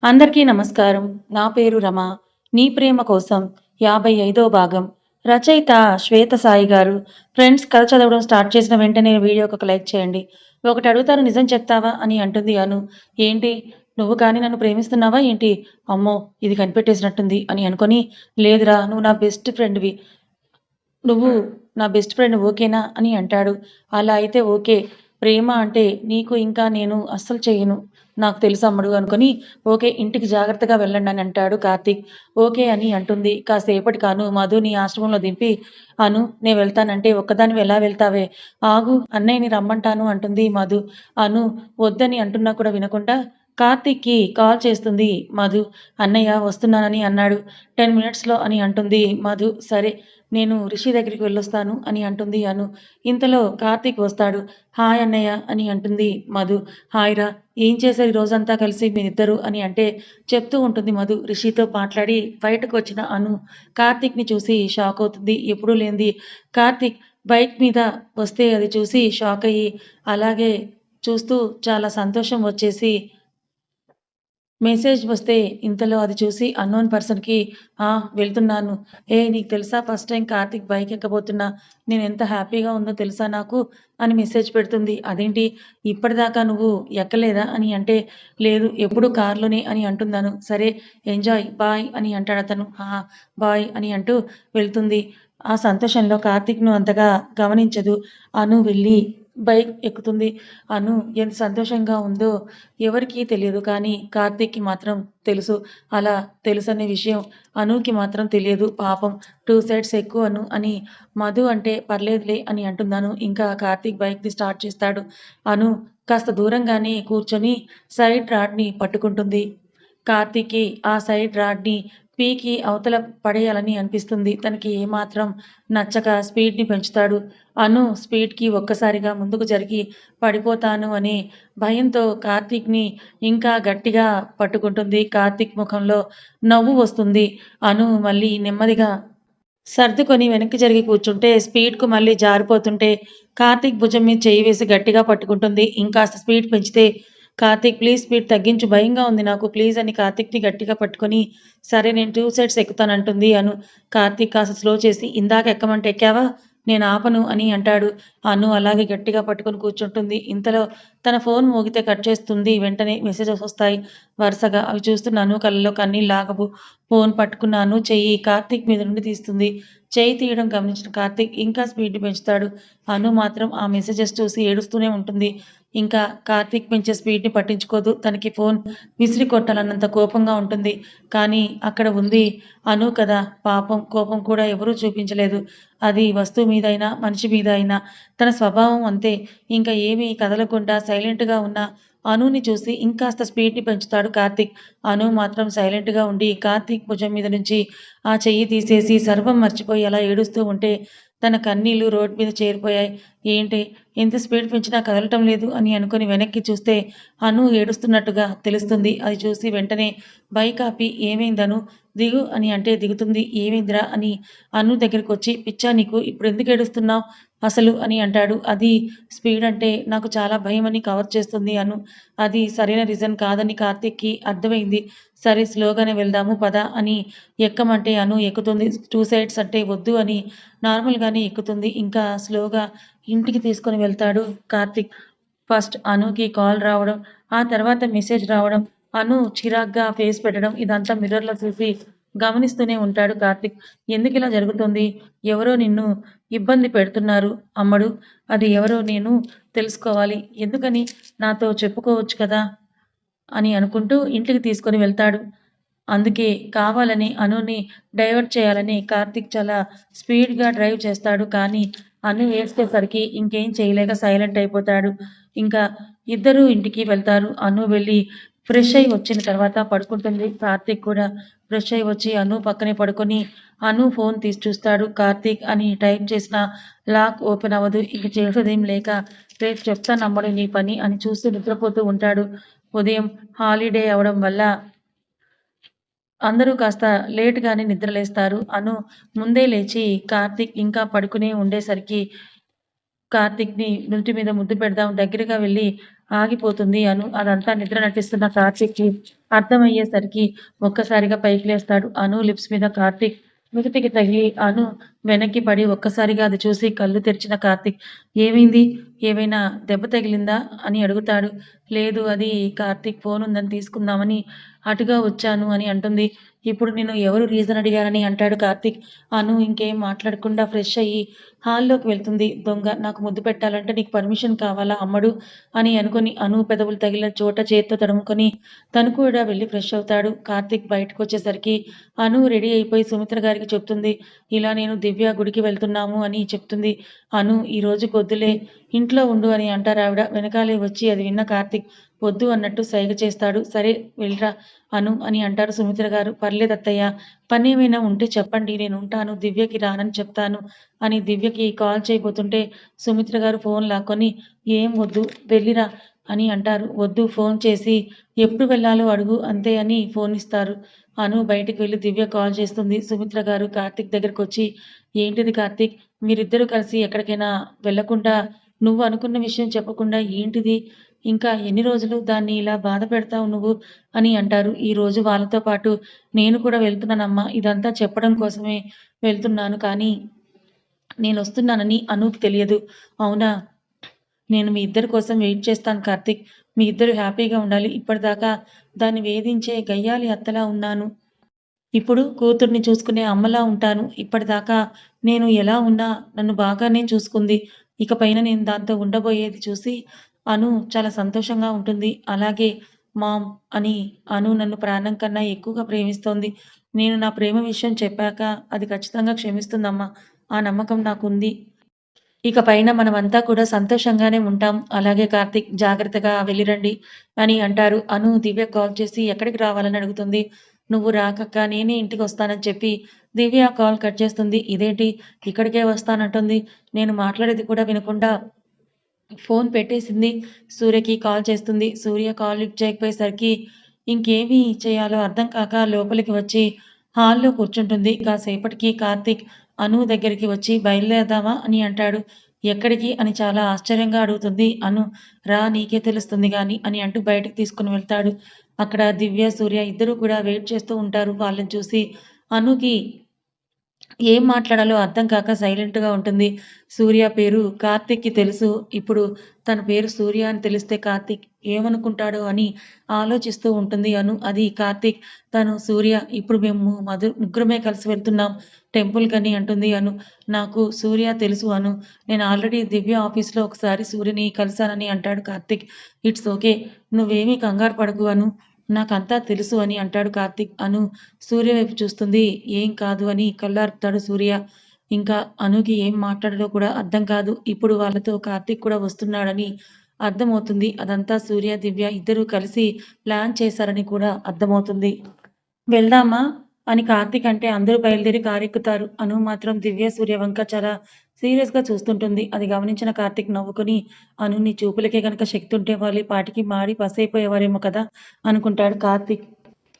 అందరికీ నమస్కారం. నా పేరు రమ. 'నీ ప్రేమ కోసం' 55వ భాగం. రచయిత శ్వేత సాయి గారు. ఫ్రెండ్స్ కథ చదవడం స్టార్ట్ చేసిన వెంటనే వీడియోకి ఒక లైక్ చేయండి. ఒకటి అడుగుతాను నిజం చెప్తావా? అని అంటుంది అను. ఏంటి? నువ్వు కానీ నన్ను ప్రేమిస్తున్నావా ఏంటి? అమ్మో! ఇది కనిపెట్టేసినట్టుంది అని అనుకోని, లేదురా నువ్వు నా బెస్ట్ ఫ్రెండ్‌వి. నువ్వు నా బెస్ట్ ఫ్రెండ్ ఓకేనా? అని అంటాడు. అలా అయితే ఓకే. ప్రేమ అంటే నీకు ఇంకా నేను అస్సలు చెయ్యను. నాకు తెలుసమ్మడు అనుకోని, ఓకే ఇంటికి జాగ్రత్తగా వెళ్ళండి అని అంటాడు కార్తీక్. ఓకే అని అంటుంది. కాసేపటికి అను మధుని ఆశ్రమంలో దింపి, అను నేను వెళ్తానంటే ఒక్కదానివి ఎలా వెళ్తావే? ఆగు అన్నయ్యని రమ్మంటాను అంటుంది మధు. అను వద్దని అంటున్నా కూడా వినకుండా కార్తీక్‌కి కాల్ చేస్తుంది మధు. అన్నయ్య వస్తున్నానని అన్నాడు. 10 మినిట్స్‌లో అని అంటుంది మధు. సరే నేను రిషి దగ్గరికి వెళ్ళొస్తాను అని అంటుంది అను. ఇంతలో కార్తీక్ వస్తాడు. హాయ్ అన్నయ్య అని అంటుంది మధు. హాయ్ రా! ఏం చేశారు ఈ రోజంతా కలిసి మీరిద్దరు అని అంటే చెప్తూ ఉంటుంది మధు. రిషితో మాట్లాడి బయటకు వచ్చిన అను కార్తీక్‌ని చూసి షాక్ అవుతుంది. ఎప్పుడూ లేనిది కార్తీక్ బైక్ మీద వస్తే అది చూసి షాక్ అయ్యి అలాగే చూస్తూ చాలా సంతోషం వచ్చేసి మెసేజ్ వస్తే ఇంతలో అది చూసి అన్నోన్ పర్సన్‌కి వెళ్తున్నాను. నీకు తెలుసా ఫస్ట్ టైమ్ కార్తీక్ బైక్ ఎక్కబోతున్నా. నేనెంత హ్యాపీగా ఉందో తెలుసా నాకు అని మెసేజ్ పెడుతుంది. అదేంటి ఇప్పటిదాకా నువ్వు ఎక్కలేదా అని అంటే, లేదు ఎప్పుడు కార్‌లోనే అని అంటున్నాను. సరే ఎంజాయ్ బాయ్ అని అంటాడతను. బాయ్ అని అంటూ వెళ్తుంది. ఆ సంతోషంలో కార్తీక్‌ను అంతగా గమనించదు. అను వెళ్ళి బైక్ ఎక్కుతుంది. అను ఎంత సంతోషంగా ఉందో ఎవరికీ తెలియదు. కానీ కార్తీక్‌కి మాత్రం తెలుసు. అలా తెలుసనే విషయం అనూకి మాత్రం తెలియదు. పాపం 2 సైడ్స్ ఎక్కువ అను అని మధు అంటే పర్లేదులే అని అంటున్నాను. ఇంకా కార్తీక్ బైక్‌ని స్టార్ట్ చేస్తాడు. అను కాస్త దూరంగానే కూర్చొని సైడ్ రాడ్‌ని పట్టుకుంటుంది. కార్తీక్‌కి ఆ సైడ్ రాడ్‌ని పీకి అవతల పడేయాలని అనిపిస్తుంది. తనకి ఏమాత్రం నచ్చక స్పీడ్‌ని పెంచుతాడు. అను స్పీడ్‌కి ఒక్కసారిగా ముందుకు జరిగి పడిపోతాను అనే భయంతో కార్తీక్‌ని ఇంకా గట్టిగా పట్టుకుంటుంది. కార్తీక్ ముఖంలో నవ్వు వస్తుంది. అను మళ్ళీ నెమ్మదిగా సర్దుకొని వెనక్కి జరిగి కూర్చుంటే స్పీడ్‌కు మళ్ళీ జారిపోతుంటే కార్తీక్ భుజం మీద చెయ్యి వేసి గట్టిగా పట్టుకుంటుంది. ఇంకాస్త స్పీడ్ పెంచితే కార్తీక్ ప్లీజ్ స్పీడ్ తగ్గించు భయంగా ఉంది నాకు ప్లీజ్ అని కార్తీక్‌ని గట్టిగా పట్టుకొని సరే నేను 2 సైడ్స్ ఎక్కుతానంటుంది అను. కార్తీక్ కాస్త స్లో చేసి ఇందాక ఎక్కమంటే ఎక్కావా? నేను ఆపను అని అంటాడు. అను అలాగే గట్టిగా పట్టుకొని కూర్చుంటుంది. ఇంతలో తన ఫోన్ మోగితే కట్ చేస్తుంది. వెంటనే మెసేజెస్ వస్తాయి వరుసగా. అవి చూస్తున్న అను కళ్ళలో కన్నీళ్ళు ఆగవు. ఫోన్ పట్టుకున్న అను చెయ్యి కార్తీక్ మీద నుండి తీస్తుంది. చెయ్యి తీయడం గమనించిన కార్తీక్ ఇంకా స్పీడ్‌ని పెంచుతాడు. అను మాత్రం ఆ మెసేజెస్ చూసి ఏడుస్తూనే ఉంటుంది. ఇంకా కార్తీక్ పెంచే స్పీడ్‌ని పట్టించుకోదు. తనకి ఫోన్ విసిరి కొట్టాలన్నంత కోపంగా ఉంటుంది. కానీ అక్కడ ఉంది అను కదా! పాపం కోపం కూడా ఎవరూ చూపించలేదు. అది వస్తువు మీదైనా, మనిషి మీద అయినా తన స్వభావం అంతే. ఇంక ఏమీ కదలకుండా సైలెంట్‌గా ఉన్న అనుని చూసి ఇంకాస్త స్పీడ్‌ని పెంచుతాడు కార్తీక్. అను మాత్రం సైలెంట్‌గా ఉండి కార్తీక్ భుజం మీద నుంచి ఆ చెయ్యి తీసేసి సర్వం మర్చిపోయి అలా ఏడుస్తూ ఉంటే తన కన్నీళ్లు రోడ్ మీద చేరిపోయాయి. ఏంటి ఎంత స్పీడ్ పెంచినా కదలటం లేదు అని అనుకుని వెనక్కి చూస్తే అను ఏడుస్తున్నట్టుగా తెలుస్తుంది. అది చూసి వెంటనే బైక్ ఆపి ఏమైందను? దిగు అని అంటే దిగుతుంది. ఏమైందిరా? అని అను దగ్గరకొచ్చి పిచ్చా నీకు ఇప్పుడెందుకు ఏడుస్తున్నావు అసలు అని అంటాడు. అది స్పీడ్ అంటే నాకు చాలా భయమని కవర్ చేస్తుంది అను. అది సరైన రీజన్ కాదని కార్తీక్‌కి అర్థమైంది. సరే స్లోగానే వెళ్దాము పద అని ఎక్కమంటే అను ఎక్కుతుంది. 2 సైడ్స్ అంటే వద్దు అని నార్మల్‌గానే ఎక్కుతుంది. ఇంకా స్లోగా ఇంటికి తీసుకొని వెళ్తాడు కార్తీక్. ఫస్ట్ అనుకి కాల్ రావడం, ఆ తర్వాత మెసేజ్ రావడం, అను చిరాగ్గా ఫేస్ పెట్టడం ఇదంతా మిర్రర్‌లో చూసి గమనిస్తూనే ఉంటాడు కార్తీక్. ఎందుకిలా జరుగుతోంది? ఎవరో నిన్ను ఇబ్బంది పెడుతున్నారు అమ్మడు. అది ఎవరో నేను తెలుసుకోవాలి. ఎందుకని? నాతో చెప్పుకోవచ్చు కదా! అని అనుకుంటూ ఇంటికి తీసుకొని వెళ్తాడు. అందుకే కావాలని అనుని డైవర్ట్ చేయాలని కార్తీక్ చాలా స్పీడ్‌గా డ్రైవ్ చేస్తాడు. కానీ అను ఏడ్చేసరికి ఇంకేం చేయలేక సైలెంట్ అయిపోతాడు. ఇంకా ఇద్దరూ ఇంటికి వెళ్తారు. అను వెళ్ళి ఫ్రెష్ అయ్యి వచ్చిన తర్వాత పడుకుంటుంది. కార్తీక్ కూడా ఫ్రెష్ అయ్యి వచ్చి అను పక్కనే పడుకొని అను ఫోన్ తీసి చూస్తాడు. కార్తీక్ అని టైప్ చేసిన లాక్ ఓపెన్ అవ్వదు. ఇంక చేసేదేం లేక రేపు చెప్తానమ్ముడు నీ పని అని చూస్తూ నిద్రపోతూ ఉంటాడు. ఉదయం హాలిడే అవ్వడం వల్ల అందరూ కాస్త లేట్‌గానే నిద్రలేస్తారు. అను ముందే లేచి కార్తీక్ ఇంకా పడుకునే ఉండేసరికి కార్తీక్‌ని నుదుటి మీద ముద్దు పెడదాం దగ్గరగా వెళ్లి ఆగిపోతుంది అను. అదంతా నిద్ర నటిస్తున్న కార్తీక్‌కి అర్థమయ్యేసరికి ఒక్కసారిగా పైకి లేస్తాడు. అను లిప్స్ మీద కార్తీక్ నుదిటికి తగిలి అను వెనక్కి పడి ఒక్కసారిగా అది చూసి కళ్ళు తెరిచిన కార్తీక్, "ఏమైంది? ఏమైనా దెబ్బ తగిలిందా?" అని అడుగుతాడు. "లేదు అది కార్తీక్ ఫోన్ ఉందని తీసుకుందామని అటుగా వచ్చాను" అని అంటుంది. "ఇప్పుడు నిన్ను ఎవరు రీజన్ అడిగారని?" అంటాడు కార్తీక్. అను ఇంకేం మాట్లాడకుండా ఫ్రెష్ అయ్యి హాల్లోకి వెళ్తుంది. "దొంగ నాకు ముద్దు పెట్టాలంటే నీకు పర్మిషన్ కావాలా అమ్మడు" అని అనుకుని అను పెదవులు తగిలిన చోట చేత్తో తడుముకొని తను కూడా వెళ్ళి ఫ్రెష్ అవుతాడు. కార్తీక్ బయటకొచ్చేసరికి అను రెడీ అయిపోయి సుమిత్ర గారికి చెప్తుంది. ఇలా నేను దివ్య గుడికి వెళ్తున్నాము అని చెప్తుంది. అను ఈ రోజుకొద్దులే ఇంట్లో ఉండు అని అంటారావిడ. వెనకాలే వచ్చి అది విన్న కార్తీక్ వద్దు అన్నట్టు సైగ చేస్తాడు. సరే వెళ్ళిరా అను అని అంటారు సుమిత్ర గారు. పర్లేదత్తయ్య పనేమైనా ఉంటే చెప్పండి నేనుంటాను. దివ్యకి రానని చెప్తాను అని దివ్యకి కాల్ చేయబోతుంటే సుమిత్ర గారు ఫోన్ లాక్కొని ఏం వద్దు వెళ్ళిరా అని అంటారు. వద్దు ఫోన్ చేసి ఎప్పుడు వెళ్ళాలో అడుగు అంతే అని ఫోన్ ఇస్తారు. అను బయటికి వెళ్ళి దివ్య కాల్ చేస్తుంది. సుమిత్ర గారు కార్తీక్ దగ్గరకొచ్చి ఏంటిది కార్తీక్ మీరిద్దరూ కలిసి ఎక్కడికైనా వెళ్ళకుండా నువ్వు అనుకున్న విషయం చెప్పకుండా ఏంటిది? ఇంకా ఎన్ని రోజులు దాన్ని ఇలా బాధ పెడతావు నువ్వు అని అంటారు. ఈరోజు వాళ్ళతో పాటు నేను కూడా వెళ్తున్నానమ్మా. ఇదంతా చెప్పడం కోసమే వెళ్తున్నాను. కానీ నేనొస్తున్నానని అనూకి తెలియదు. అవునా? నేను మీ ఇద్దరి కోసం వెయిట్ చేస్తాను కార్తీక్. మీ ఇద్దరు హ్యాపీగా ఉండాలి. ఇప్పటిదాకా దాన్ని వేధించే గయ్యాళి అత్తలా ఉన్నాను. ఇప్పుడు కూతుర్ని చూసుకునే అమ్మలా ఉంటాను. ఇప్పటిదాకా నేను ఎలా ఉన్నా నన్ను బాగానే చూసుకుంది. ఇకపైన నేను దాంతో ఉండబోయేది చూసి అను చాలా సంతోషంగా ఉంటుంది. అలాగే మామ్ అని అను నన్ను ప్రాణం కన్నా ఎక్కువగా ప్రేమిస్తోంది. నేను నా ప్రేమ విషయం చెప్పాక అది ఖచ్చితంగా క్షమిస్తుందమ్మా. ఆ నమ్మకం నాకుంది. ఇకపైన మనమంతా కూడా సంతోషంగానే ఉంటాం. అలాగే కార్తీక్ జాగ్రత్తగా వెళ్ళిరండి అని అంటారు. అను దివ్యకి కాల్ చేసి ఎక్కడికి రావాలని అడుగుతుంది. నువ్వు రాకక్క నేనే ఇంటికొస్తానని చెప్పి దివ్య కాల్ కట్ చేస్తుంది. ఇదేంటి ఇక్కడికే వస్తానంటుంది. నేను మాట్లాడేది కూడా వినకుండా ఫోన్ పెట్టేసింది. సూర్యకి కాల్ చేస్తుంది. సూర్య కాల్ లిఫ్ట్ చేయకపోయేసరికి ఇంకేమి చేయాలో అర్థం కాక లోపలికి వచ్చి హాల్‌లో కూర్చుంటుంది. కాసేపటికి కార్తీక్ అను దగ్గరికి వచ్చి బయలుదేరదామా అని అంటాడు. ఎక్కడికి అని చాలా ఆశ్చర్యంగా అడుగుతుంది అను. రా నీకే తెలుస్తుంది గాని అని అంటూ బయటకు తీసుకొని వెళ్తాడు. అక్కడ దివ్య, సూర్య ఇద్దరూ కూడా వెయిట్ చేస్తూ ఉంటారు. వాళ్ళని చూసి అనుకి ఏం మాట్లాడాలో అర్థం కాక సైలెంట్‌గా ఉంటుంది. సూర్య పేరు కార్తీక్‌కి తెలుసు. ఇప్పుడు తన పేరు సూర్య అని తెలిస్తే కార్తీక్ ఏమనుకుంటాడో అని ఆలోచిస్తూ ఉంటుంది అను. అది కార్తీక్ తను సూర్య ఇప్పుడు మేము ముగ్గురమే కలిసి వెళ్తున్నాం టెంపుల్‌కని అంటుంది అను. నాకు సూర్య తెలుసు అను. నేను ఆల్రెడీ దివ్య ఆఫీస్‌లో ఒకసారి సూర్యని కలిసానని అంటాడు కార్తీక్. It's okay. నువ్వేమీ కంగారు పడకు అను. నాకంతా తెలుసు అని అంటాడు కార్తీక్. అను సూర్య వైపు చూస్తుంది. ఏం కాదు అని కళ్ళార్పుతాడు సూర్య. ఇంకా అనుకి ఏం మాట్లాడాలో కూడా అర్థం కాదు. ఇప్పుడు వాళ్ళతో కార్తీక్ కూడా వస్తున్నాడని అర్థమవుతుంది. అదంతా సూర్య, దివ్య ఇద్దరూ కలిసి ప్లాన్ చేశారని కూడా అర్థమవుతుంది. వెళ్దామా? అని కార్తీక్ అంటే అందరూ బయలుదేరి కారెక్కుతారు. అను మాత్రం దివ్య, సూర్య వంక చాలా సీరియస్‌గా చూస్తుంటుంది. అది గమనించిన కార్తీక్ నవ్వుకొని, అను నీ చూపులకే గనక శక్తుంటే వాళ్ళు ఈ పాటికి మాడి పసైపోయేవారేమో కదా! అనుకుంటాడు కార్తీక్.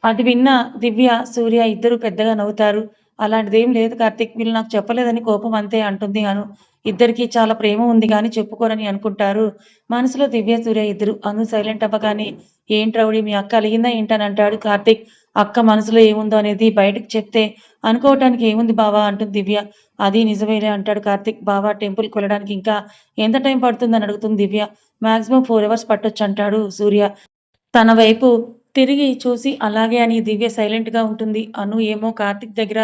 అది విన్న దివ్య, సూర్య ఇద్దరూ పెద్దగా నవ్వుతారు. అలాంటిదేం లేదు కార్తీక్. వీళ్ళు నాకు చెప్పలేదని కోపం అంతే అంటుంది అను. ఇద్దరికీ చాలా ప్రేమ ఉంది గానీ చెప్పుకోరని అనుకుంటారు. మనసులో దివ్య, సూర్య ఇద్దరు. అను సైలెంట్ అవ్వగానే ఏంటి రౌడీ మీ అక్క అలిగిందా ఏంటని అంటాడు కార్తీక్. అక్క మనసులో ఏముందో అనేది బయటకి చెప్తే అనుకోవటానికి ఏముంది బావా అంటుంది దివ్య. అది నిజమేలే అంటాడు కార్తీక్. బావా టెంపుల్‌కి వెళ్ళడానికి ఇంకా ఎంత టైం పడుతుందని అడుగుతుంది దివ్య. మాక్సిమం 4 అవర్స్ పట్టొచ్చంటాడు సూర్య. తన వైపు తిరిగి చూసి అలాగే అని దివ్య సైలెంట్‌గా ఉంటుంది. అను ఏమో కార్తీక్ దగ్గర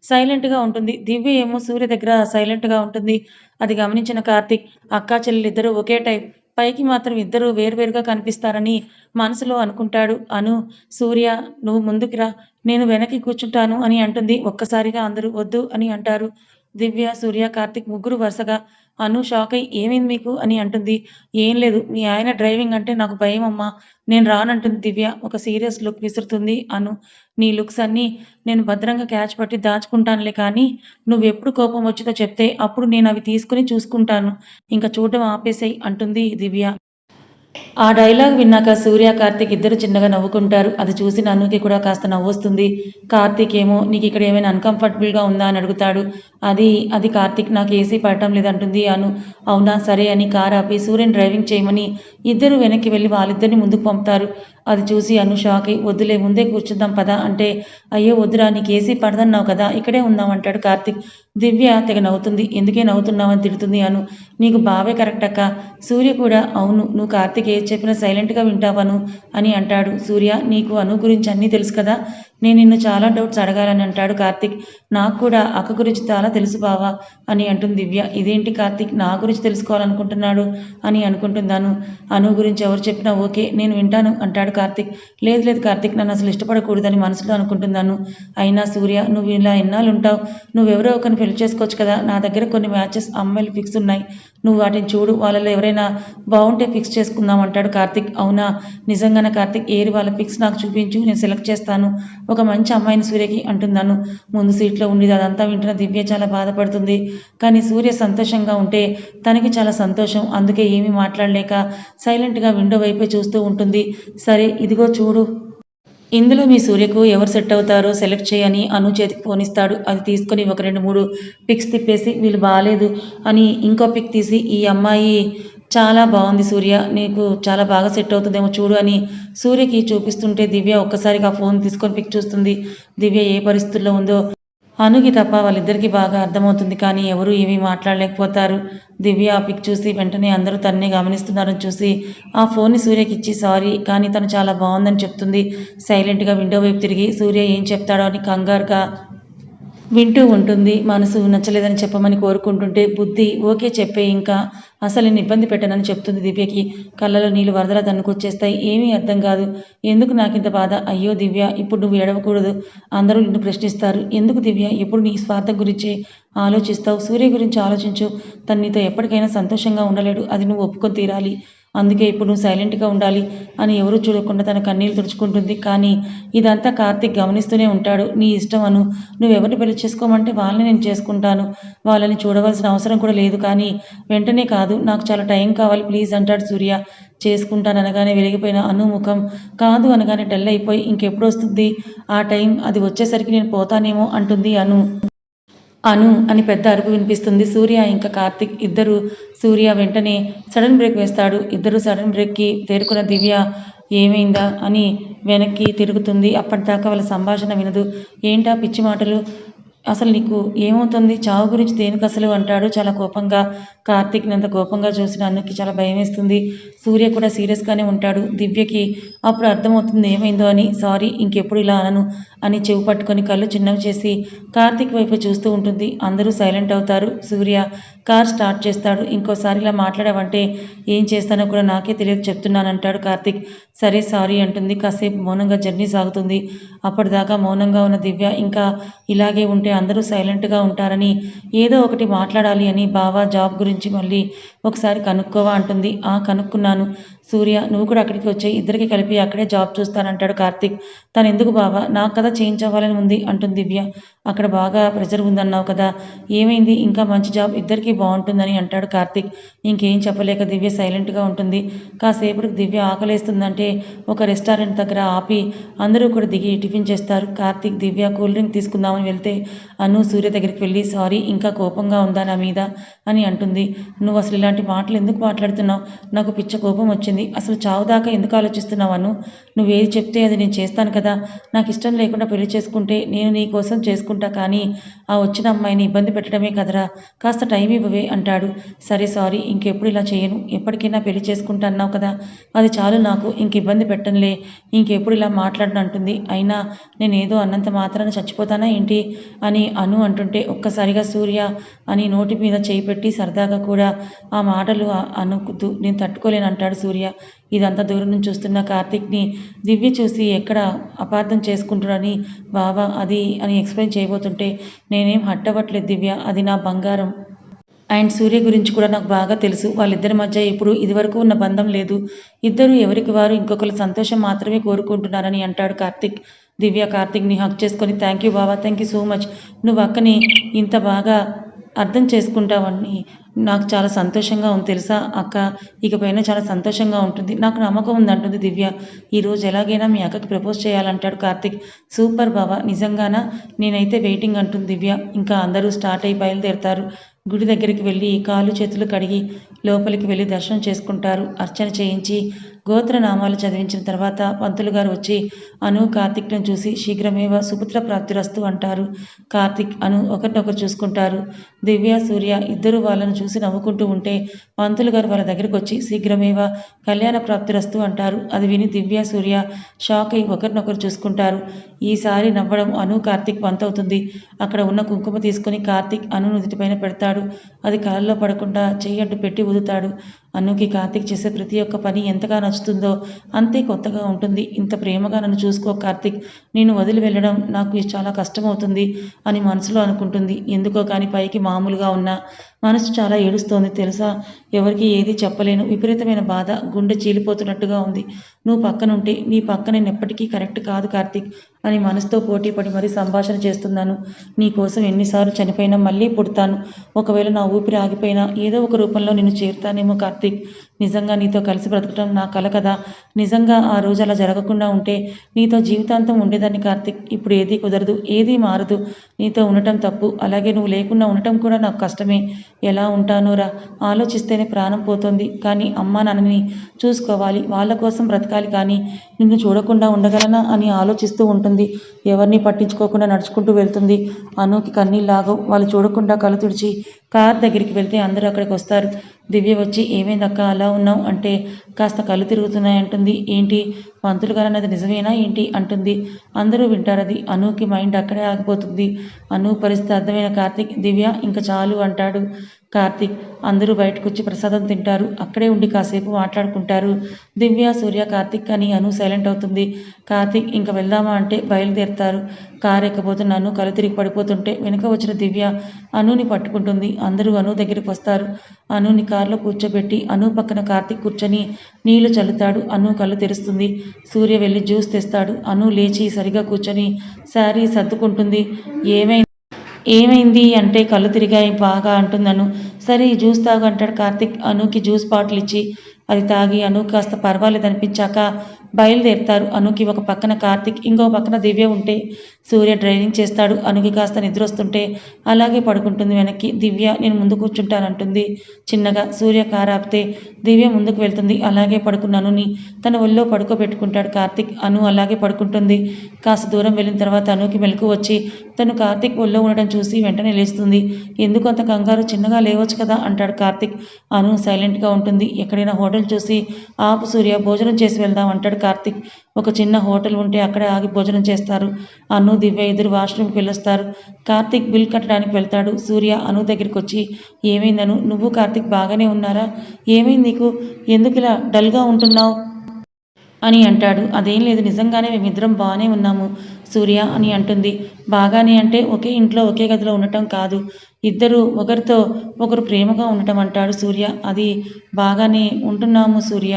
సైలెంట్‌గా ఉంటుంది. దివ్య ఏమో సూర్య దగ్గర సైలెంట్‌గా ఉంటుంది. అది గమనించిన కార్తీక్ అక్కా చెల్లెలిద్దరూ ఒకే టైప్. పైకి మాత్రం ఇద్దరు వేరువేరుగా కనిపిస్తారని మనసులో అనుకుంటాడు. అను, సూర్య నువ్వు ముందుకి రా. నేను వెనక్కి కూర్చుంటాను అని అంటుంది. ఒక్కసారిగా అందరూ వద్దు అని అంటారు. దివ్య, సూర్య, కార్తీక్ ముగ్గురు వరుసగా. అను షాకయి ఏమైంది మీకు అని అంటుంది. ఏం లేదు మీ ఆయన డ్రైవింగ్ అంటే నాకు భయమమ్మా. నేను రానంటుంది దివ్య. ఒక సీరియస్ లుక్ విసురుతుంది అను. నీ లుక్స్ అన్నీ నేను భద్రంగా క్యాచ్ పట్టి దాచుకుంటానులే కానీ, నువ్వెప్పుడు కోపం వచ్చిందో చెప్తే అప్పుడు నేనవి తీసుకొని చూసుకుంటాను. ఇంక చూడడం ఆపేసేయ్ అంటుంది దివ్య. ఆ డైలాగ్ విన్నాక సూర్య, కార్తీక్ ఇద్దరు చిన్నగా నవ్వుకుంటారు. అది చూసి నన్నుకి కూడా కాస్త నవ్వొస్తుంది. కార్తీక్ ఏమో నీకిక్కడ ఏమైనా అన్‌కంఫర్టబుల్‌గా ఉందా అని అడుగుతాడు. అది కార్తీక్ నాకు ఏసీ పడటం లేదంటుంది అను. అవునా సరే అని కార్ ఆపి సూర్యని డ్రైవింగ్ చేయమని ఇద్దరు వెనక్కి వెళ్ళి వాళ్ళిద్దరిని ముందుకు పంపుతారు. అది చూసి అను షాక్ అయి వద్దులే ముందే కూర్చుందాం పద అంటే అయ్యో వద్దురా నీకు ఏసీ పడదన్నావు కదా ఇక్కడే ఉందాం అంటాడు కార్తీక్. దివ్య తెగ నవ్వుతుంది. ఎందుకే నవ్వుతున్నావని తిడుతుంది అను. నీకు బావే కరెక్ట్ అక్క. సూర్య కూడా అవును నువ్వు కార్తీక్ ఏది చెప్పినా సైలెంట్‌గా వింటావను అని అంటాడు. సూర్య నీకు అను గురించి అన్నీ తెలుసు కదా! నేను నిన్ను చాలా డౌట్స్ అడగాలని అంటాడు కార్తీక్. నాకు కూడా అక్క గురించి చాలా తెలుసు బావ అని అంటుంది దివ్య. ఇదేంటి కార్తీక్ నా గురించి తెలుసుకోవాలనుకుంటున్నాడు అని అనుకుంటుంది అను. అను గురించి ఎవరు చెప్పినా ఓకే నేను వింటాను అంటాడు కార్తీక్. లేదు లేదు కార్తీక్ నన్ను అసలు ఇష్టపడకూడదని మనసులో అనుకుంటుంది అను. అయినా సూర్య నువ్వు ఇలా ఎన్నాళ్ళుంటావు? నువ్వెవరో ఒకరిని పెళ్లి చేసుకోవచ్చు కదా! నా దగ్గర కొన్ని మ్యాచెస్ అమ్మాయిలు ఫిక్స్ ఉన్నాయి. నువ్వు వాటిని చూడు వాళ్ళలో ఎవరైనా బావుంటే ఫిక్స్ చేసుకుందాం అంటాడు కార్తీక్. అవునా నిజంగానే కార్తీక్ ఏరి వాళ్ళ పిక్స్ నాకు చూపించు నేను సెలెక్ట్ చేస్తాను. ఒక మంచి అమ్మాయిని సూర్యకి అంటున్నాను. ముందు సీట్లో ఉండేది అదంతా వింటున్న దివ్య చాలా బాధపడుతుంది. కానీ సూర్య సంతోషంగా ఉంటే తనకి చాలా సంతోషం. అందుకే ఏమీ మాట్లాడలేక సైలెంట్‌గా విండో వైపే చూస్తూ ఉంటుంది. సరే ఇదిగో చూడు. ఇందులో మీ సూర్యకు ఎవరు సెట్ అవుతారో సెలెక్ట్ చేయని అను చేతికి ఫోన్ ఇస్తాడు. అది తీసుకొని ఒక 2, 3 పిక్స్ తిప్పేసి వీళ్ళు బాలేదు అని ఇంకో పిక్ తీసి ఈ అమ్మాయి చాలా బావుంది సూర్య. నీకు చాలా బాగా సెట్ అవుతుందేమో చూడు అని సూర్యకి చూపిస్తుంటే దివ్య ఒక్కసారిగా ఆ ఫోన్ తీసుకొని పిక్ చూస్తుంది. దివ్య ఏ పరిస్థితుల్లో ఉందో అనుకి తప్ప వాళ్ళిద్దరికీ బాగా అర్థమవుతుంది. కానీ ఎవరూ ఏమీ మాట్లాడలేకపోతారు. దివ్య ఆ పిక్ చూసి వెంటనే అందరూ తన్నే గమనిస్తున్నారని చూసి ఆ ఫోన్‌ని సూర్యకిచ్చి సారీ కానీ తను చాలా బావుందని చెప్తుంది. సైలెంట్‌గా విండో వైపు తిరిగి సూర్య ఏం చెప్తాడో అని కంగారుగా వింటూ ఉంటుంది. మనసు నచ్చలేదని చెప్పమని కోరుకుంటుంటే బుద్ధి ఓకే చెప్పేయి ఇంకా. అసలు నిన్ను ఇబ్బంది పెట్టనని చెప్తుంది దివ్యకి. కళ్ళలో నీళ్లు వరదలా తన్నుకొచ్చేస్తాయి. ఏమీ అర్థం కాదు. ఎందుకు నాకింత బాధ? అయ్యో దివ్య ఇప్పుడు నువ్వు ఏడవకూడదు. అందరూ నిన్ను ప్రశ్నిస్తారు. ఎందుకు దివ్య ఎప్పుడు నీ స్వార్థం గురించే ఆలోచిస్తావు? సూర్య గురించి ఆలోచించు. తను నీతో ఎప్పటికైనా సంతోషంగా ఉండలేడు. అది నువ్వు ఒప్పుకొని తీరాలి. అందుకే ఇప్పుడు నువ్వు సైలెంట్‌గా ఉండాలి అని ఎవరూ చూడకుండా తన కన్నీళ్లు తుడుచుకుంటుంది. కానీ ఇదంతా కార్తీక్ గమనిస్తూనే ఉంటాడు. నీ ఇష్టం అను. నువ్వెవరిని పెళ్లి చేసుకోమంటే వాళ్ళని నేను చేసుకుంటాను. వాళ్ళని చూడవలసిన అవసరం కూడా లేదు. కానీ వెంటనే కాదు. నాకు చాలా టైం కావాలి ప్లీజ్ అంటాడు సూర్య. చేసుకుంటాననగానే వెలిగిపోయిన అను ముఖం కాదు అనగానే డల్ అయిపోయి ఇంకెప్పుడొస్తుంది ఆ టైం? అది వచ్చేసరికి నేను పోతానేమో అంటుంది అను. అను అని పెద్ద అరుపు వినిపిస్తుంది. సూర్య ఇంకా కార్తీక్ ఇద్దరు సూర్య వెంటనే సడన్ బ్రేక్ వేస్తాడు. ఇద్దరు సడన్ బ్రేక్‌కి తేరుకున్న దివ్య ఏమైందా అని వెనక్కి తిరుగుతుంది. అప్పటిదాకా వాళ్ళ సంభాషణ వినదు. ఏంటా పిచ్చి మాటలు? అసలు నీకు ఏమవుతుంది? చావు గురించి దేనికసలు అంటాడు చాలా కోపంగా. కార్తీక్‌ని అంత కోపంగా చూసిన అన్నుకి చాలా భయమేస్తుంది. సూర్య కూడా సీరియస్‌గానే ఉంటాడు. దివ్యకి అప్పుడు అర్థమవుతుంది ఏమైందో అని. సారీ ఇంకెప్పుడు ఇలా అనను అని చెవి పట్టుకొని కళ్ళు చిన్నవి చేసి కార్తీక్ వైపు చూస్తూ ఉంటుంది. అందరూ సైలెంట్ అవుతారు. సూర్య కార్ స్టార్ట్ చేస్తాడు. ఇంకోసారి ఇలా మాట్లాడావంటే ఏం చేస్తానో కూడా నాకే తెలియక చెప్తున్నానంటాడు కార్తీక్. సరే సారీ అంటుంది. కాసేపు మౌనంగా జర్నీ సాగుతుంది. అప్పటిదాకా మౌనంగా ఉన్న దివ్య ఇంకా ఇలాగే ఉంటే అందరూ సైలెంట్‌గా ఉంటారని ఏదో ఒకటి మాట్లాడాలి అని బావ జాబ్ గురించి మళ్ళీ ఒకసారి కనుక్కోవా అంటుంది. ఆ కనుక్కున్నాను. సూర్య నువ్వు కూడా అక్కడికి వచ్చేయి. ఇద్దరికీ కలిపి అక్కడే జాబ్ చూస్తానంటాడు కార్తీక్. తనెందుకు బావ? నాకు కదా చేంజ్ అవ్వాలని ఉంది అంటుంది దివ్య. అక్కడ బాగా ప్రెషర్ ఉందన్నావు కదా! ఏమైంది? ఇంకా మంచి జాబ్ ఇద్దరికీ బావుంటుందని అంటాడు కార్తీక్. ఇంకేం చెప్పలేక దివ్య సైలెంట్‌గా ఉంటుంది. కాసేపటికి దివ్య ఆకలేస్తుందంటే ఒక రెస్టారెంట్ దగ్గర ఆపి అందరూ కూడా దిగి టిఫిన్ చేస్తారు. కార్తీక్, దివ్య కూల్ డ్రింక్ తీసుకుందామని వెళ్తే అను సూర్య దగ్గరికి వెళ్ళి సారీ ఇంకా కోపంగా ఉందా నా మీద అని అంటుంది. నువ్వు అసలు ఇలాంటి మాటలు ఎందుకు మాట్లాడుతున్నావు? నాకు పిచ్చ కోపం వచ్చింది. అసలు చావు దాకా ఎందుకు ఆలోచిస్తున్నావు అను? నువ్వేది చెప్తే అది నేను చేస్తాను కదా! నాకు ఇష్టం లేకుండా పెళ్లి చేసుకుంటే నేను నీ కోసం చేసుకుంటా కానీ ఆ వచ్చిన అమ్మాయిని ఇబ్బంది పెట్టడమే కదరా! కాస్త టైం ఇవ్వవే అంటాడు. సరే సారీ ఇంకెప్పుడు ఇలా చేయను. ఎప్పటికైనా పెళ్లి చేసుకుంటా అన్నావు కదా! అది చాలు నాకు. ఇంక ఇబ్బంది పెట్టనులే. ఇంకెప్పుడు ఇలా మాట్లాడను అంటుంది. అయినా నేనేదో అన్నంత మాత్రాన చచ్చిపోతానా ఏంటి? అని అను అంటుంటే ఒక్కసారిగా సూర్య అని నోటి మీద చేయి పెట్టి సరదాగా కూడా ఆ మాటలు అనుకుతూ నేను తట్టుకోలేను అంటాడు సూర్య. ఇదంతా దూరం నుంచి చూస్తున్న కార్తీక్‌ని దివ్య చూసి ఎక్కడ అపార్థం చేసుకుంటున్నాడని బావ అది అని ఎక్స్‌ప్లెయిన్ చేయబోతుంటే నేనేం హర్ట్ అవ్వట్లేదు దివ్య. అది నా బంగారం. అండ్ సూర్య గురించి కూడా నాకు బాగా తెలుసు. వాళ్ళిద్దరి మధ్య ఇప్పుడు ఇదివరకు ఉన్న బంధం లేదు. ఇద్దరూ ఎవరికి వారు ఇంకొకరి సంతోషం మాత్రమే కోరుకుంటున్నారని అంటాడు కార్తీక్. దివ్య కార్తీక్‌ని హగ్ చేసుకొని థ్యాంక్ యూ బావ. Thank you so much. నువ్వు అక్కని ఇంత బాగా అర్థం చేసుకుంటావని నాకు చాలా సంతోషంగా ఉంది తెలుసా అక్క. ఇకపైన చాలా సంతోషంగా ఉంటుంది. నాకు నమ్మకం ఉంది అంటుంది దివ్య. ఈరోజు ఎలాగైనా మీ అక్కకి ప్రపోజ్ చేయాలంటాడు కార్తీక్. సూపర్ బావ నిజంగానా? నేనైతే వెయిటింగ్ అంటుంది దివ్య. ఇంకా అందరూ స్టార్ట్ అయి బయలుదేరతారు. గుడి దగ్గరికి వెళ్ళి కాళ్ళు చేతులు కడిగి లోపలికి వెళ్ళి దర్శనం చేసుకుంటారు. అర్చన చేయించి గోత్రనామాలు చదివించిన తర్వాత పంతులు గారు వచ్చి అను కార్తీక్ను చూసి శీఘ్రమేవ సుపుత్ర ప్రాప్తిరస్తు అంటారు. కార్తీక్ అను ఒకరినొకరు చూసుకుంటారు. దివ్య సూర్య ఇద్దరు వాళ్ళను చూసి నవ్వుకుంటూ ఉంటే పంతులు గారు వాళ్ళ దగ్గరికి వచ్చి శీఘ్రమేవ కళ్యాణ ప్రాప్తిరస్తు అంటారు. అది విని దివ్య సూర్య షాక్ అయి ఒకరినొకరు చూసుకుంటారు. ఈసారి నవ్వడం అను కార్తీక్ వంతవుతుంది. అక్కడ ఉన్న కుంకుమ తీసుకుని కార్తీక్ అను నుదిటిపైన పెడతాడు. అది కళ్ళల్లో పడకుండా చెయ్యి అడ్డు పెట్టి ఊదుతాడు. అనుకి కార్తీక్ చేసే ప్రతి ఒక్క పని ఎంతగా నచ్చుతుందో అంతే కొత్తగా ఉంటుంది. ఇంత ప్రేమగా నన్ను చూసుకో కార్తీక్, నేను వదిలి వెళ్ళడం నాకు చాలా కష్టమవుతుంది అని మనసులో అనుకుంటుంది. ఎందుకో కానీ పైకి మామూలుగా ఉన్నా మనసు చాలా ఏడుస్తోంది తెలుసా. ఎవరికి ఏది చెప్పలేను. విపరీతమైన బాధ, గుండె చీలిపోతున్నట్టుగా ఉంది. నువ్వు పక్కనుంటే నీ పక్క నేను ఎప్పటికీ కరెక్ట్ కాదు కార్తీక్ అని మనసుతో పోటీపడి మరీ సంభాషణ చేస్తున్నాను. నీ కోసం ఎన్నిసార్లు చనిపోయినా మళ్ళీ పుడతాను. ఒకవేళ నా ఊపిరి ఆగిపోయినా ఏదో ఒక రూపంలో నిన్ను చేరుతానేమో కార్తీక్. నిజంగా నీతో కలిసి బ్రతకటం నా కల కదా. నిజంగా ఆ రోజు అలా జరగకుండా ఉంటే నీతో జీవితాంతం ఉండేదాన్ని కార్తీక్. ఇప్పుడు ఏదీ కుదరదు, ఏదీ మారదు. నీతో ఉండటం తప్పు, అలాగే నువ్వు లేకుండా ఉండటం కూడా నాకు కష్టమే. ఎలా ఉంటానోరా, ఆలోచిస్తేనే ప్రాణం పోతుంది. కానీ అమ్మా నాన్నని చూసుకోవాలి, వాళ్ళ కోసం బ్రతకాలి. కానీ నిన్ను చూడకుండా ఉండగలనా అని ఆలోచిస్తూ ఉంటుంది. ఎవరిని పట్టించుకోకుండా నడుచుకుంటూ వెళ్తుంది. అనుకి కన్నీళ్ళాగవు. వాళ్ళు చూడకుండా కళ్ళు తుడిచి కార్ దగ్గరికి వెళ్తే అందరూ అక్కడికి వస్తారు. దివ్య వచ్చి ఏమైందక్క అలా ఉన్నావు అంటే కాస్త కళ్ళు తిరుగుతున్నాయంటుంది. ఏంటి పంతులు గారు అన్నది నిజమేనా ఏంటి అంటుంది. అందరూ వింటారది. అనుకి మైండ్ అక్కడే ఆగిపోతుంది. అను పరిస్థితి అర్థమైన కార్తీక్ దివ్య ఇంకా చాలు అంటాడు. కార్తీక్ అందరూ బయటకు వచ్చి ప్రసాదం తింటారు. అక్కడే ఉండి కాసేపు మాట్లాడుకుంటారు. దివ్య సూర్య కార్తీక్ అని అను సైలెంట్ అవుతుంది. కార్తీక్ ఇంకా వెళ్దామా అంటే బయలుదేరుతారు. కారు ఎక్కబోతున్న అను కళ్ళు తిరిగి పడిపోతుంటే వెనుక వచ్చిన దివ్య అనుని పట్టుకుంటుంది. అందరూ అను దగ్గరికి వస్తారు. అనుని కారులో కూర్చోబెట్టి అను పక్కన కార్తీక్ కూర్చొని నీళ్లు చల్లుతాడు. అను కళ్ళు తెరుస్తుంది. సూర్య వెళ్ళి జ్యూస్ తెస్తాడు. అను లేచి సరిగా కూర్చొని శారీ సర్దుకుంటుంది. ఏమైంది అంటే కళ్ళు తిరిగాయి బాగా అంటుందను. సరే ఈ జ్యూస్ తాగు అంటాడు కార్తీక్. అనుకి జ్యూస్ బాటిల్ ఇచ్చి అది తాగి అను కాస్త పర్వాలేదు అనిపించాక బయలుదేరుతారు. అనుకి ఒక పక్కన కార్తీక్, ఇంకో పక్కన దివ్య ఉంటే సూర్య డ్రైవింగ్ చేస్తాడు. అనుకి కాస్త నిద్ర వస్తుంటే అలాగే పడుకుంటుంది వెనక్కి. దివ్య నేను ముందు కూర్చుంటానంటుంది చిన్నగా. సూర్య కారు ఆపితే దివ్య ముందుకు వెళ్తుంది. అలాగే పడుకున్న అనుని తన ఒళ్ళో పడుకోబెట్టుకుంటాడు కార్తీక్. అను అలాగే పడుకుంటుంది. కాస్త దూరం వెళ్ళిన తర్వాత అనుకి మెలకు వచ్చి తను కార్తీక్ ఒళ్ళో ఉండడం చూసి వెంటనే లేస్తుంది. ఎందుకు అంత కంగారు, చిన్నగా లేవచ్చు కదా అంటాడు కార్తీక్. అను సైలెంట్గా ఉంటుంది. ఎక్కడైనా హోటల్ చూసి ఆపు సూర్య, భోజనం చేసి వెళ్దాం అంటాడు కార్తీక్. ఒక చిన్న హోటల్ ఉంటే అక్కడే ఆగి భోజనం చేస్తారు. అను దివ్య ఇద్దరు వాష్రూమ్కి వెళ్ళొస్తారు. కార్తీక్ బిల్ కట్టడానికి వెళ్తాడు. సూర్య అను దగ్గరికి వచ్చి ఏమైందను, నువ్వు కార్తీక్ బాగానే ఉన్నారా? ఏమైంది నీకు, ఎందుకు ఇలా డల్గా ఉంటున్నావు అని అంటాడు. అదేం లేదు, నిజంగానే మేమిద్దరం బాగానే ఉన్నాము సూర్య అని అంటుంది. బాగానే అంటే ఒకే ఇంట్లో ఒకే గదిలో ఉండటం కాదు, ఇద్దరు ఒకరితో ఒకరు ప్రేమగా ఉండటం అంటాడు సూర్య. అది బాగానే ఉంటున్నాము సూర్య,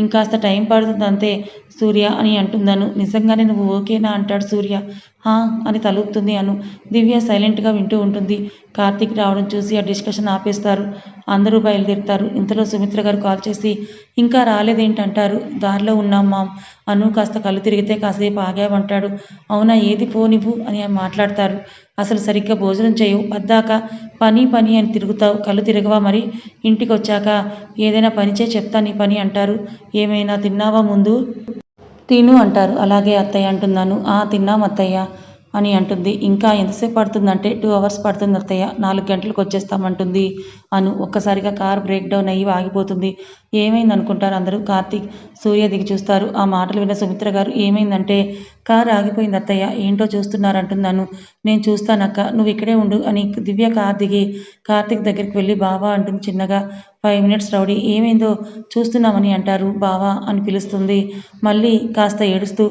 ఇంకాస్త టైం పడుతుంది అంతే సూర్య అని అంటుందను. నిజంగానే నువ్వు ఓకేనా అంటాడు సూర్య. హా అని తలుపుతుంది అను. దివ్య సైలెంట్గా వింటూ ఉంటుంది. కార్తీక్ రావడం చూసి ఆ డిస్కషన్ ఆపేస్తారు. అందరూ బయలుదేరుతారు. ఇంతలో సుమిత్ర గారు కాల్ చేసి ఇంకా రాలేదేంటంటారు. దారిలో ఉన్నాం మామ్. అను కాస్త కళ్ళు తిరిగితే కాసేపు ఆగామంటాడు. అవునా, ఏది పోనివ్వు అని మాట్లాడతారు. అసలు సరిగ్గా భోజనం చేయవు, పద్దాక పని పని అని తిరుగుతావు, కళ్ళు తిరగవా మరి? ఇంటికి వచ్చాక ఏదైనా పని చేయి చెప్తా నీ పని అంటారు. ఏమైనా తిన్నావా ముందు? తిను అంటారు. అలాగే అత్తయ్య అంటున్నాను. తిన్నాం అత్తయ్య అని అంటుంది. ఇంకా ఎంతసేపు పడుతుందంటే 2 hours పడుతుంది అత్తయ్య, 4 గంటలకు వచ్చేస్తామంటుంది అను. ఒక్కసారిగా కార్ బ్రేక్ డౌన్ అయ్యి ఆగిపోతుంది. ఏమైంది అనుకుంటారు అందరూ. కార్తీక్ సూర్య దిగి చూస్తారు. ఆ మాటలు విన్న సుమిత్ర గారు ఏమైందంటే కారు ఆగిపోయింది అత్తయ్య, ఏంటో చూస్తున్నారంటున్నాను. నేను చూస్తానక్క, నువ్వు ఇక్కడే ఉండు అని దివ్య కార్ దిగి కార్తీక్ దగ్గరికి వెళ్ళి బావా అంటుంది చిన్నగా. 5 minutes రౌడీ, ఏమైందో చూస్తున్నామని అంటారు. బావా అని పిలుస్తుంది. మళ్ళీ కాస్త ఏడుస్తూ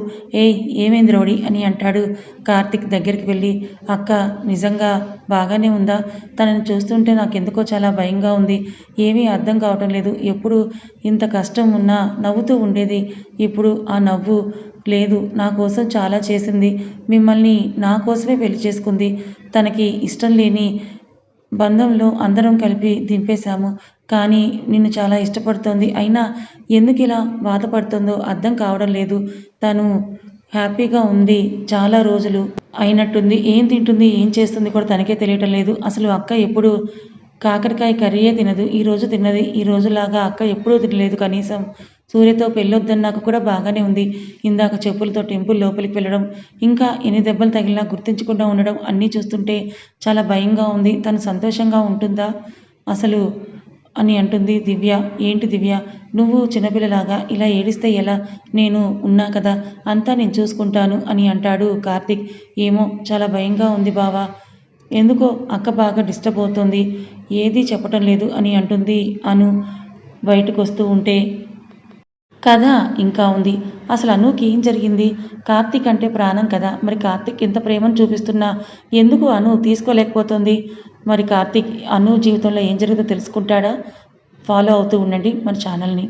ఏమైంది రౌడీ అని అంటాడు. కార్తీక్ దగ్గరికి వెళ్ళి అక్క నిజంగా బాగానే ఉందా? తనని చూస్తుంటే నాకెందుకో చాలా భయంగా ఉంది. ఏమీ అర్థం కావటం లేదు. ఎప్పుడు ఇంత కష్టం ఉన్నా నవ్వుతూ ఉండేది, ఇప్పుడు ఆ నవ్వు లేదు. నా కోసం చాలా చేసింది, మిమ్మల్ని నా కోసమే పెళ్లి చేసుకుంది. తనకి ఇష్టం లేని బంధంలో అందరం కలిపి దింపేశాము. కానీ నిన్ను చాలా ఇష్టపడుతోంది. అయినా ఎందుకిలా బాధపడుతుందో అర్థం కావడం లేదు. తను హ్యాపీగా ఉంది. చాలా రోజులు అయినట్టుంది. ఏం తింటుంది, ఏం చేస్తుంది కూడా తనకే తెలియటం లేదు. అసలు అక్క ఎప్పుడు కాకరకాయ కర్రీయే తినదు. ఈరోజు తిన్నది. ఈ రోజులాగా అక్క ఎప్పుడూ తినలేదు కనీసం. సూర్యతో పెళ్ళొద్దన్నాక కూడా బాగానే ఉంది. ఇందాక చెప్పులతో టెంపుల్ లోపలికి వెళ్ళడం, ఇంకా ఎన్ని దెబ్బలు తగిలినా గుర్తించకుండా ఉండడం అన్నీ చూస్తుంటే చాలా భయంగా ఉంది. తను సంతోషంగా ఉంటుందా అసలు అని అంటుంది దివ్య. ఏంటి దివ్య, నువ్వు చిన్నపిల్లలాగా ఇలా ఏడిస్తే ఎలా? నేను ఉన్నా కదా, అంతా నేను చూసుకుంటాను అని అంటాడు కార్తీక్. ఏమో చాలా భయంగా ఉంది బావా. ఎందుకో అక్క బాగా డిస్టర్బ్ అవుతోంది. ఏదీ చెప్పటం లేదు అని అంటుంది అను బయటకొస్తూ ఉంటే. కథ ఇంకా ఉంది. అసలు అనుకి ఏం జరిగింది? కార్తీక్ అంటే ప్రాణం కదా! మరి కార్తీక్ ఇంత ప్రేమను చూపిస్తున్నా ఎందుకు అను తీసుకోలేకపోతుంది? మరి కార్తీక్ అను జీవితంలో ఏం జరిగిందో తెలుసుకుంటాడా? ఫాలో అవుతూ ఉండండి మన ఛానల్‌ని.